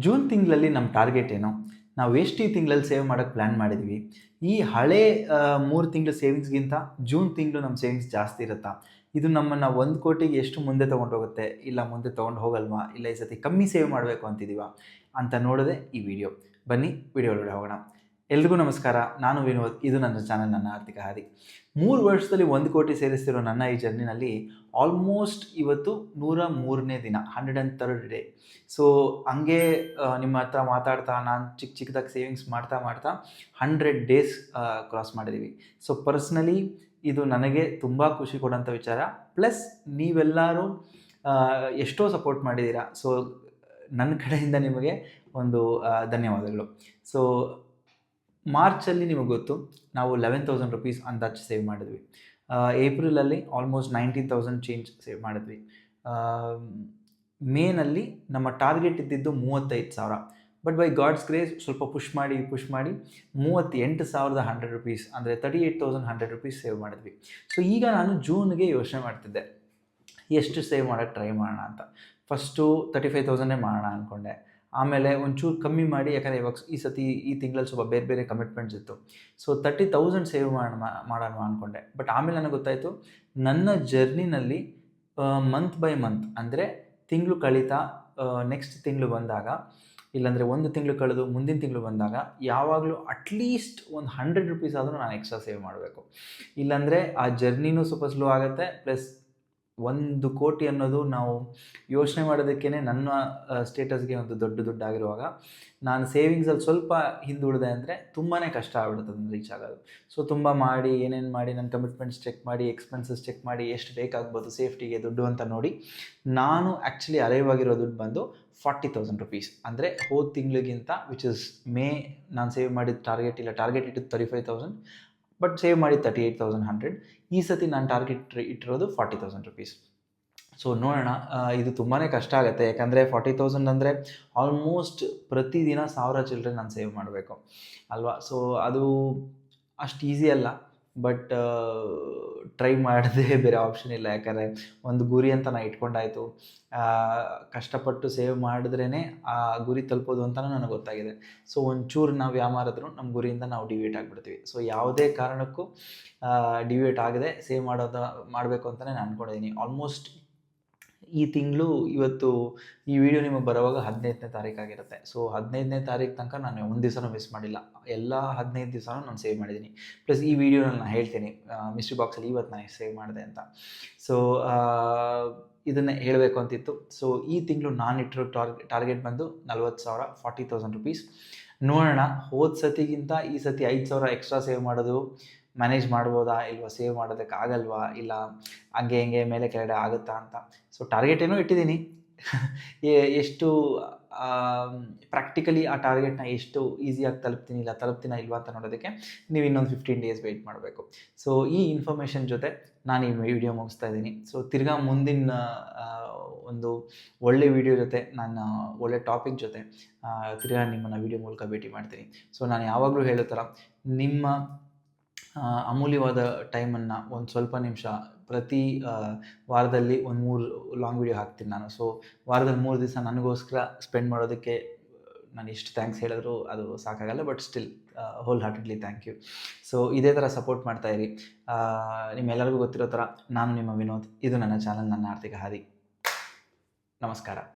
June ತಿಂಗಳಲ್ಲಿ ನಮ್ಮ target ಏನು? ನಾವು ಎಷ್ಟು ಈ ತಿಂಗಳಲ್ಲಿ ಸೇವ್ ಮಾಡೋಕ್ಕೆ ಪ್ಲ್ಯಾನ್ ಮಾಡಿದ್ವಿ? ಈ ಹಳೆ 3 ತಿಂಗಳು ಸೇವಿಂಗ್ಸ್ಗಿಂತ ಜೂನ್ ತಿಂಗಳು ನಮ್ಮ ಸೇವಿಂಗ್ಸ್ ಜಾಸ್ತಿ ಇರುತ್ತಾ? ಇದು ನಮ್ಮನ್ನು 1,00,00,000ಗೆ ಎಷ್ಟು ಮುಂದೆ ತೊಗೊಂಡೋಗುತ್ತೆ? ಇಲ್ಲ ಮುಂದೆ ತೊಗೊಂಡು ಹೋಗಲ್ವಾ? ಇಲ್ಲ ಈ ಸತಿ ಕಮ್ಮಿ ಸೇವ್ ಮಾಡಬೇಕು ಅಂತಿದ್ದೀವಾ? ಅಂತ ನೋಡೋದೇ ಈ ವಿಡಿಯೋ. ಬನ್ನಿ ವಿಡಿಯೋ ಒಳಗಡೆ ಹೋಗೋಣ. ಎಲ್ರಿಗೂ ನಮಸ್ಕಾರ. ನಾನು ವಿನೋದ್. ಇದು ನನ್ನ ಚಾನಲ್, ನನ್ನ ಆರ್ಥಿಕ ಹಾದಿ. 3 ವರ್ಷದಲ್ಲಿ 1,00,00,000 ಸೇರಿಸ್ತಿರೋ ನನ್ನ ಈ ಜರ್ನಿನಲ್ಲಿ ಆಲ್ಮೋಸ್ಟ್ ಇವತ್ತು 103ನೇ ದಿನ, 103rd ಡೇ. ಸೊ ಹಂಗೆ ನಿಮ್ಮ ಹತ್ರ ಮಾತಾಡ್ತಾ ನಾನು ಚಿಕ್ಕದಾಗಿ ಸೇವಿಂಗ್ಸ್ ಮಾಡ್ತಾ 100 ಡೇಸ್ ಕ್ರಾಸ್ ಮಾಡಿದ್ದೀವಿ. ಸೊ ಪರ್ಸ್ನಲಿ ಇದು ನನಗೆ ತುಂಬ ಖುಷಿ ಕೊಡೋಂಥ ವಿಚಾರ. ಪ್ಲಸ್ ನೀವೆಲ್ಲರೂ ಎಷ್ಟೋ ಸಪೋರ್ಟ್ ಮಾಡಿದ್ದೀರಾ. ಸೊ ನನ್ನ ಕಡೆಯಿಂದ ನಿಮಗೆ ಒಂದು ಧನ್ಯವಾದಗಳು. ಸೊ ಮಾರ್ಚಲ್ಲಿ ನಿಮಗೆ ಗೊತ್ತು, ನಾವು 11,000 ರುಪೀಸ್ ಅಂದಾಜು ಸೇವ್ ಮಾಡಿದ್ವಿ. ಏಪ್ರಿಲಲ್ಲಿ ಆಲ್ಮೋಸ್ಟ್ 19,000 ಚೇಂಜ್ ಸೇವ್ ಮಾಡಿದ್ವಿ. ಮೇನಲ್ಲಿ ನಮ್ಮ ಟಾರ್ಗೆಟ್ ಇದ್ದಿದ್ದು 35,000. ಬಟ್ ಬೈ ಗಾಡ್ಸ್ ಗ್ರೇಸ್ ಸ್ವಲ್ಪ ಪುಷ್ ಮಾಡಿ 38,100 ರುಪೀಸ್ ಅಂದರೆ 38,100 ರುಪೀಸ್ ಸೇವ್ ಮಾಡಿದ್ವಿ. ಸೊ ಈಗ ನಾನು ಜೂನ್ಗೆ ಯೋಚನೆ ಮಾಡ್ತಿದ್ದೆ, ಎಷ್ಟು ಸೇವ್ ಮಾಡೋಕ್ಕೆ ಟ್ರೈ ಮಾಡೋಣ ಅಂತ. ಫಸ್ಟು 35,000 ಮಾಡೋಣ ಅಂದ್ಕೊಂಡೆ. ಆಮೇಲೆ ಒಂಚೂರು ಕಮ್ಮಿ ಮಾಡಿ, ಯಾಕಂದರೆ ಇವಾಗ ಈ ತಿಂಗಳಲ್ಲಿ ಸ್ವಲ್ಪ ಬೇರೆ ಕಮಿಟ್ಮೆಂಟ್ಸ್ ಇತ್ತು. ಸೊ 30,000 ಸೇವ್ ಮಾಡೋಣ ಅಂದ್ಕೊಂಡೆ. ಬಟ್ ಆಮೇಲೆ ನನಗೆ ಗೊತ್ತಾಯಿತು, ನನ್ನ ಜರ್ನಿನಲ್ಲಿ ಮಂತ್ ಬೈ ಮಂತ್ ಅಂದರೆ ತಿಂಗಳು ಕಳೀತಾ ನೆಕ್ಸ್ಟ್ ತಿಂಗಳು ಬಂದಾಗ, ಇಲ್ಲಾಂದರೆ ಒಂದು ತಿಂಗಳು ಕಳೆದು ಮುಂದಿನ ತಿಂಗಳು ಬಂದಾಗ ಯಾವಾಗಲೂ ಅಟ್ಲೀಸ್ಟ್ ಒಂದು 100 ರುಪೀಸ್ ಆದರೂ ನಾನು ಎಕ್ಸ್ಟ್ರಾ ಸೇವ್ ಮಾಡಬೇಕು. ಇಲ್ಲಾಂದರೆ ಆ ಜರ್ನಿನೂ ಸ್ವಲ್ಪ ಸ್ಲೋ ಆಗುತ್ತೆ. ಪ್ಲಸ್ 1,00,00,000 ಅನ್ನೋದು ನಾವು ಯೋಚನೆ ಮಾಡೋದಕ್ಕೇ ನನ್ನ ಸ್ಟೇಟಸ್ಗೆ ಒಂದು ದೊಡ್ಡ ದುಡ್ಡಾಗಿರುವಾಗ ನಾನು ಸೇವಿಂಗ್ಸಲ್ಲಿ ಸ್ವಲ್ಪ ಹಿಂದುಳಿದೆ ಅಂದರೆ ತುಂಬಾ ಕಷ್ಟ ಆಗ್ಬಿಡುತ್ತೆ ಅದನ್ನು ರೀಚ್ ಆಗೋದು. ಸೊ ತುಂಬ ಮಾಡಿ, ಏನೇನು ಮಾಡಿ, ನನ್ನ ಕಮಿಟ್ಮೆಂಟ್ಸ್ ಚೆಕ್ ಮಾಡಿ, ಎಕ್ಸ್ಪೆನ್ಸಸ್ ಚೆಕ್ ಮಾಡಿ, ಎಷ್ಟು ಬೇಕಾಗ್ಬೋದು ಸೇಫ್ಟಿಗೆ ದುಡ್ಡು ಅಂತ ನೋಡಿ, ನಾನು ಆ್ಯಕ್ಚುಲಿ ಅರೈವ್ ಆಗಿರೋ ದುಡ್ಡು ಬಂದು 40,000 ರುಪೀಸ್. ಅಂದರೆ ಹೋದ ತಿಂಗಳಿಗಿಂತ, ವಿಚ್ ಇಸ್ ಮೇ, ನಾನು ಸೇವ್ ಮಾಡಿದ ಟಾರ್ಗೆಟ್ ಇಟ್ಟಿದ್ದು 35,000, ಬಟ್ ಸೇವ್ ಮಾಡಿ 38,100. ಈ ಸತಿ ನಾನು ಟಾರ್ಗೆಟ್ ಇಟ್ಟಿರೋದು 40,000 ರುಪೀಸ್. ಸೊ ನೋಡೋಣ, ಇದು ತುಂಬಾ ಕಷ್ಟ ಆಗುತ್ತೆ. ಯಾಕಂದರೆ 40,000 ಅಂದರೆ ಆಲ್ಮೋಸ್ಟ್ ಪ್ರತಿದಿನ 1,000 ಚಿಲ್ಲರೆ ನಾನು ಸೇವ್ ಮಾಡಬೇಕು ಅಲ್ವಾ. ಸೊ ಅದು ಅಷ್ಟು ಈಸಿ ಅಲ್ಲ. ಬಟ್ ಟ್ರೈ ಮಾಡದೆ ಬೇರೆ ಆಪ್ಷನ್ ಇಲ್ಲ. ಯಾಕಂದರೆ ಒಂದು ಗುರಿ ಅಂತ ನಾನು ಇಟ್ಕೊಂಡಾಯಿತು. ಕಷ್ಟಪಟ್ಟು ಸೇವ್ ಮಾಡಿದ್ರೇ ಆ ಗುರಿ ತಲುಪೋದು ಅಂತಲೂ ನನಗೆ ಗೊತ್ತಾಗಿದೆ. ಸೊ ಒಂಚೂರು ನಾವು ಯಾಮಾರಿದ್ರೂ ನಮ್ಮ ಗುರಿಯಿಂದ ನಾವು ಡಿವಿಯೇಟ್ ಆಗಿಬಿಡ್ತೀವಿ. ಸೊ ಯಾವುದೇ ಕಾರಣಕ್ಕೂ ಡಿವಿಯೇಟ್ ಆಗದೆ ಸೇವ್ ಮಾಡಬೇಕು ಅಂತಲೇ ನಾನು ಅಂದ್ಕೊಂಡಿದ್ದೀನಿ. ಆಲ್ಮೋಸ್ಟ್ ಈ ತಿಂಗಳು, ಇವತ್ತು ಈ ವಿಡಿಯೋ ನಿಮಗೆ ಬರುವಾಗ 15ನೇ ತಾರೀಕಾಗಿರುತ್ತೆ. ಸೊ 15ನೇ ತಾರೀಕು ತನಕ ನಾನು ಒಂದು ದಿವಸನೂ ಮಿಸ್ ಮಾಡಿಲ್ಲ. ಎಲ್ಲ 15 ದಿವಸನೂ ನಾನು ಸೇವ್ ಮಾಡಿದ್ದೀನಿ. ಪ್ಲಸ್ ಈ ವಿಡಿಯೋನಲ್ಲಿ ನಾನು ಹೇಳ್ತೀನಿ ಮಿಸ್ಟ್ರಿ ಬಾಕ್ಸಲ್ಲಿ ಇವತ್ತು ನಾನು ಸೇವ್ ಮಾಡಿದೆ ಅಂತ. ಸೊ ಇದನ್ನೇ ಹೇಳಬೇಕು ಅಂತಿತ್ತು. ಸೊ ಈ ತಿಂಗಳು ನಾನು ಇಟ್ಟಿರೋ ಟಾರ್ಗೆಟ್ ಬಂದು 40,000, 40,000 ರುಪೀಸ್. ನೋಡೋಣ, ಹೋದ ಸತಿಗಿಂತ ಈ ಸತಿ 5,000 ಎಕ್ಸ್ಟ್ರಾ ಸೇವ್ ಮಾಡೋದು ಮ್ಯಾನೇಜ್ ಮಾಡ್ಬೋದಾ ಇಲ್ವಾ, ಸೇವ್ ಮಾಡೋದಕ್ಕೆ ಆಗಲ್ವಾ, ಇಲ್ಲ ಹಂಗೆ ಹಿಂಗೆ ಮೇಲೆ ಕೆಳಗಡೆ ಆಗುತ್ತಾ ಅಂತ. ಸೊ ಟಾರ್ಗೆಟ್ ಏನೋ ಇಟ್ಟಿದ್ದೀನಿ. ಎಷ್ಟು ಪ್ರಾಕ್ಟಿಕಲಿ ಆ ಟಾರ್ಗೆಟ್ನ ಎಷ್ಟು ಈಸಿಯಾಗಿ ತಲುಪ್ತೀನ ಇಲ್ವಾ ಅಂತ ನೋಡೋದಕ್ಕೆ ನೀವು ಇನ್ನೊಂದು 15 ಡೇಸ್ ವೆಯ್ಟ್ ಮಾಡಬೇಕು. ಸೊ ಈ ಇನ್ಫಾರ್ಮೇಷನ್ ಜೊತೆ ನಾನು ಈ ವಿಡಿಯೋ ಮುಗಿಸ್ತಾ ಇದ್ದೀನಿ. ಸೊ ತಿರ್ಗಾ ಮುಂದಿನ ಒಂದು ಒಳ್ಳೆ ವಿಡಿಯೋ ಜೊತೆ, ನಾನು ಒಳ್ಳೆ ಟಾಪಿಕ್ ಜೊತೆ ತಿರ್ಗಾ ನಿಮ್ಮನ್ನು ವಿಡಿಯೋ ಮೂಲಕ ಭೇಟಿ ಮಾಡ್ತೀನಿ. ಸೊ ನಾನು ಯಾವಾಗಲೂ ಹೇಳೋ ಥರ, ನಿಮ್ಮ ಅಮೂಲ್ಯವಾದ ಟೈಮನ್ನು ಒಂದು ಸ್ವಲ್ಪ ನಿಮಿಷ ಪ್ರತಿ ವಾರದಲ್ಲಿ ಒಂದು 3 ಲಾಂಗ್ ವಿಡಿಯೋ ಹಾಕ್ತೀನಿ ನಾನು. ಸೊ ವಾರದಲ್ಲಿ 3 ದಿವಸ ನನಗೋಸ್ಕರ ಸ್ಪೆಂಡ್ ಮಾಡೋದಕ್ಕೆ ನಾನು ಎಷ್ಟು ಥ್ಯಾಂಕ್ಸ್ ಹೇಳಿದ್ರು ಅದು ಸಾಕಾಗಲ್ಲ. But still wholeheartedly thank you. So ಇದೇ ಥರ ಸಪೋರ್ಟ್ ಮಾಡ್ತಾಯಿರಿ. ನಿಮ್ಮೆಲ್ಲರಿಗೂ ಗೊತ್ತಿರೋ ಥರ ನಾನು ನಿಮ್ಮ ವಿನೋದ್. ಇದು ನನ್ನ ಚಾನಲ್, ನನ್ನ ಆರ್ಥಿಕ ಹಾದಿ. ನಮಸ್ಕಾರ.